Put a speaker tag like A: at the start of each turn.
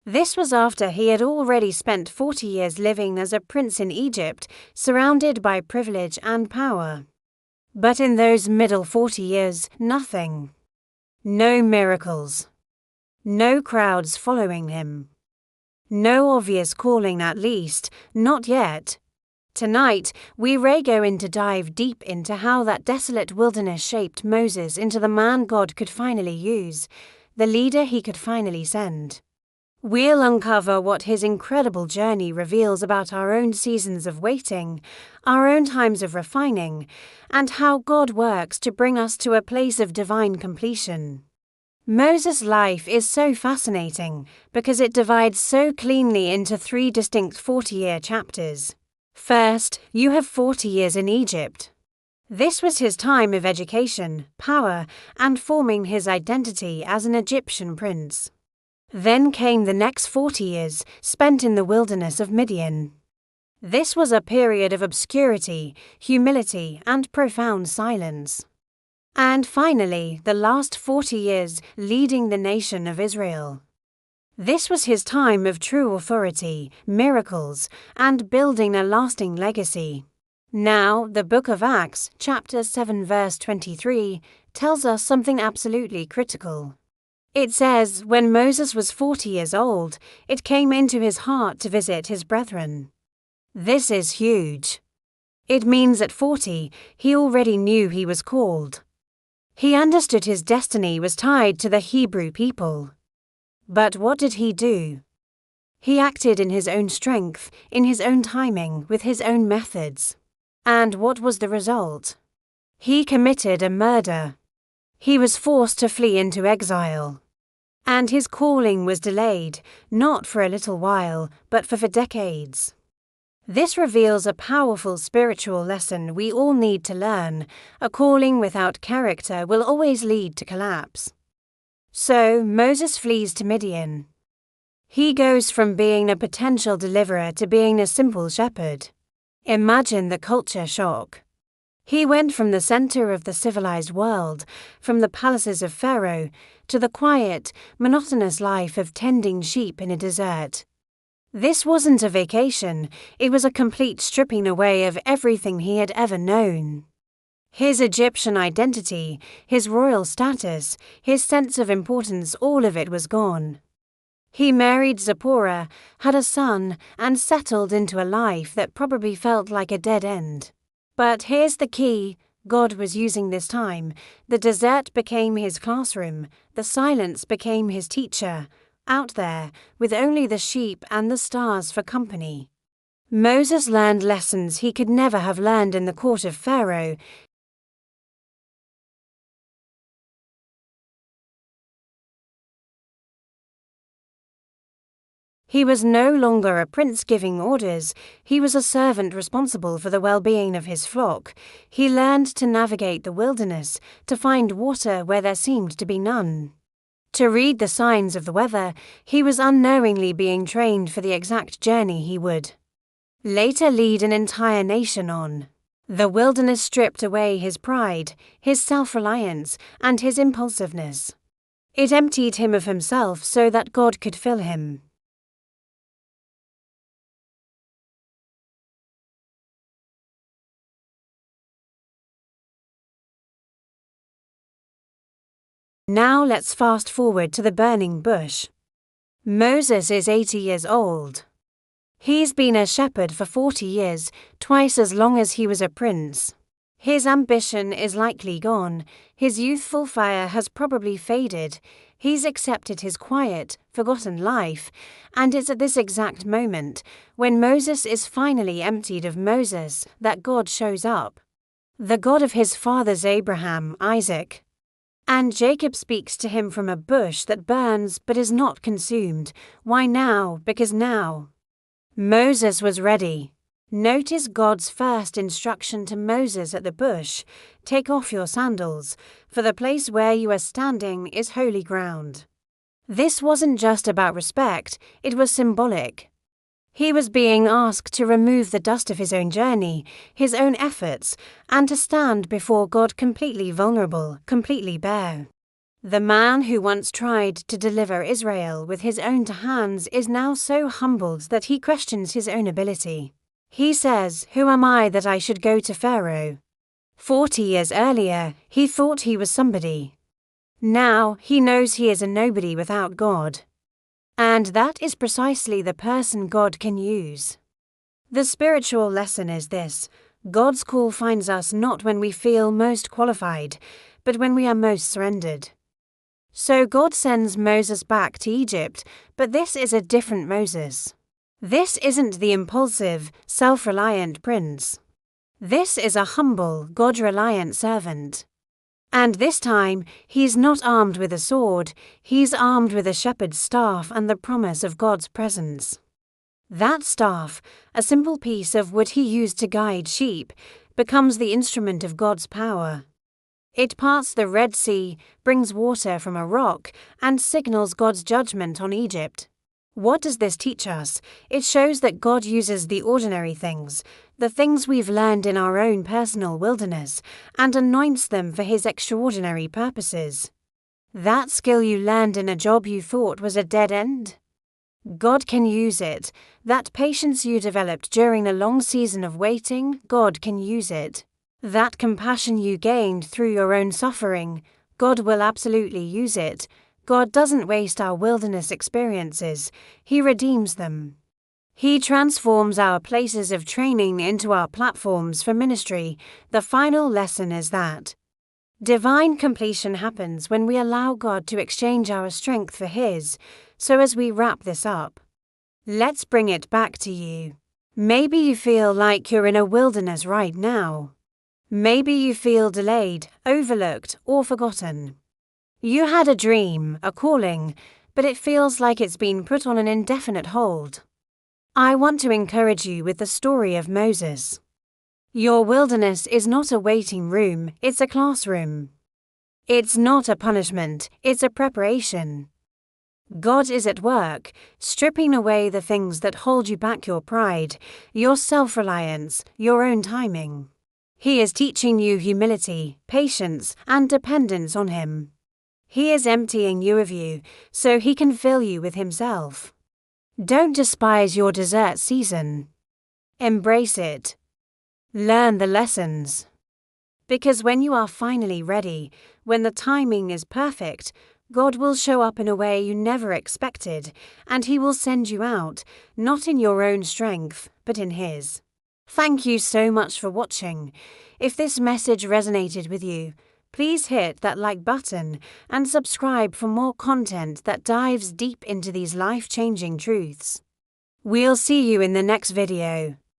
A: This was after he had already spent 40 years living as a prince in Egypt, surrounded by privilege and power. But in those middle 40 years, nothing. No miracles. No crowds following him. No obvious calling, at least, not yet. Tonight, we go in to dive deep into how that desolate wilderness shaped Moses into the man God could finally use, the leader he could finally send. We'll uncover what his incredible journey reveals about our own seasons of waiting, our own times of refining, and how God works to bring us to a place of divine completion. Moses' life is so fascinating because it divides so cleanly into 3 distinct 40-year chapters. First, you have 40 years in Egypt. This was his time of education, power, and forming his identity as an Egyptian prince. Then came the next 40 years spent in the wilderness of Midian. This was a period of obscurity, humility, and profound silence. And finally, the last 40 years leading the nation of Israel. This was his time of true authority, miracles, and building a lasting legacy. Now, the book of Acts, chapter 7, verse 23, tells us something absolutely critical. It says, when Moses was 40 years old, it came into his heart to visit his brethren. This is huge. It means at 40, he already knew he was called. He understood his destiny was tied to the Hebrew people. But what did he do? He acted in his own strength, in his own timing, with his own methods. And what was the result? He committed a murder. He was forced to flee into exile. And his calling was delayed, not for a little while, but for decades. This reveals a powerful spiritual lesson we all need to learn. A calling without character will always lead to collapse. So, Moses flees to Midian. He goes from being a potential deliverer to being a simple shepherd. Imagine the culture shock. He went from the center of the civilized world, from the palaces of Pharaoh, to the quiet, monotonous life of tending sheep in a desert. This wasn't a vacation, it was a complete stripping away of everything he had ever known. His Egyptian identity, his royal status, his sense of importance, all of it was gone. He married Zipporah, had a son, and settled into a life that probably felt like a dead end. But here's the key: God was using this time. The desert became his classroom, the silence became his teacher, out there, with only the sheep and the stars for company. Moses learned lessons he could never have learned in the court of Pharaoh. He was no longer a prince giving orders, he was a servant responsible for the well-being of his flock. He learned to navigate the wilderness, to find water where there seemed to be none. To read the signs of the weather, he was unknowingly being trained for the exact journey he would later lead an entire nation on. The wilderness stripped away his pride, his self-reliance, and his impulsiveness. It emptied him of himself so that God could fill him. Now let's fast forward to the burning bush. Moses is 80 years old. He's been a shepherd for 40 years, twice as long as he was a prince. His ambition is likely gone, his youthful fire has probably faded, he's accepted his quiet, forgotten life, and it's at this exact moment, when Moses is finally emptied of Moses, that God shows up. The God of his fathers Abraham, Isaac, and Jacob speaks to him from a bush that burns but is not consumed. Why now? Because now Moses was ready. Notice God's first instruction to Moses at the bush: take off your sandals, for the place where you are standing is holy ground. This wasn't just about respect, it was symbolic. He was being asked to remove the dust of his own journey, his own efforts, and to stand before God completely vulnerable, completely bare. The man who once tried to deliver Israel with his own hands is now so humbled that he questions his own ability. He says, "Who am I that I should go to Pharaoh?" 40 years earlier, he thought he was somebody. Now he knows he is a nobody without God. And that is precisely the person God can use. The spiritual lesson is this: God's call finds us not when we feel most qualified, but when we are most surrendered. So God sends Moses back to Egypt, but this is a different Moses. This isn't the impulsive, self-reliant prince. This is a humble, God-reliant servant. And this time, he's not armed with a sword, he's armed with a shepherd's staff and the promise of God's presence. That staff, a simple piece of wood he used to guide sheep, becomes the instrument of God's power. It parts the Red Sea, brings water from a rock, and signals God's judgment on Egypt. What does this teach us? It shows that God uses the ordinary things, the things we've learned in our own personal wilderness, and anoints them for His extraordinary purposes. That skill you learned in a job you thought was a dead end? God can use it. That patience you developed during a long season of waiting, God can use it. That compassion you gained through your own suffering, God will absolutely use it. God doesn't waste our wilderness experiences, He redeems them. He transforms our places of training into our platforms for ministry. The final lesson is that divine completion happens when we allow God to exchange our strength for His. So as we wrap this up, let's bring it back to you. Maybe you feel like you're in a wilderness right now. Maybe you feel delayed, overlooked, or forgotten. You had a dream, a calling, but it feels like it's been put on an indefinite hold. I want to encourage you with the story of Moses. Your wilderness is not a waiting room, it's a classroom. It's not a punishment, it's a preparation. God is at work, stripping away the things that hold you back: your pride, your self-reliance, your own timing. He is teaching you humility, patience, and dependence on Him. He is emptying you of you, so He can fill you with Himself. Don't despise your desert season. Embrace it. Learn the lessons. Because when you are finally ready, when the timing is perfect, God will show up in a way you never expected, and He will send you out, not in your own strength, but in His. Thank you so much for watching. If this message resonated with you, please hit that like button and subscribe for more content that dives deep into these life-changing truths. We'll see you in the next video.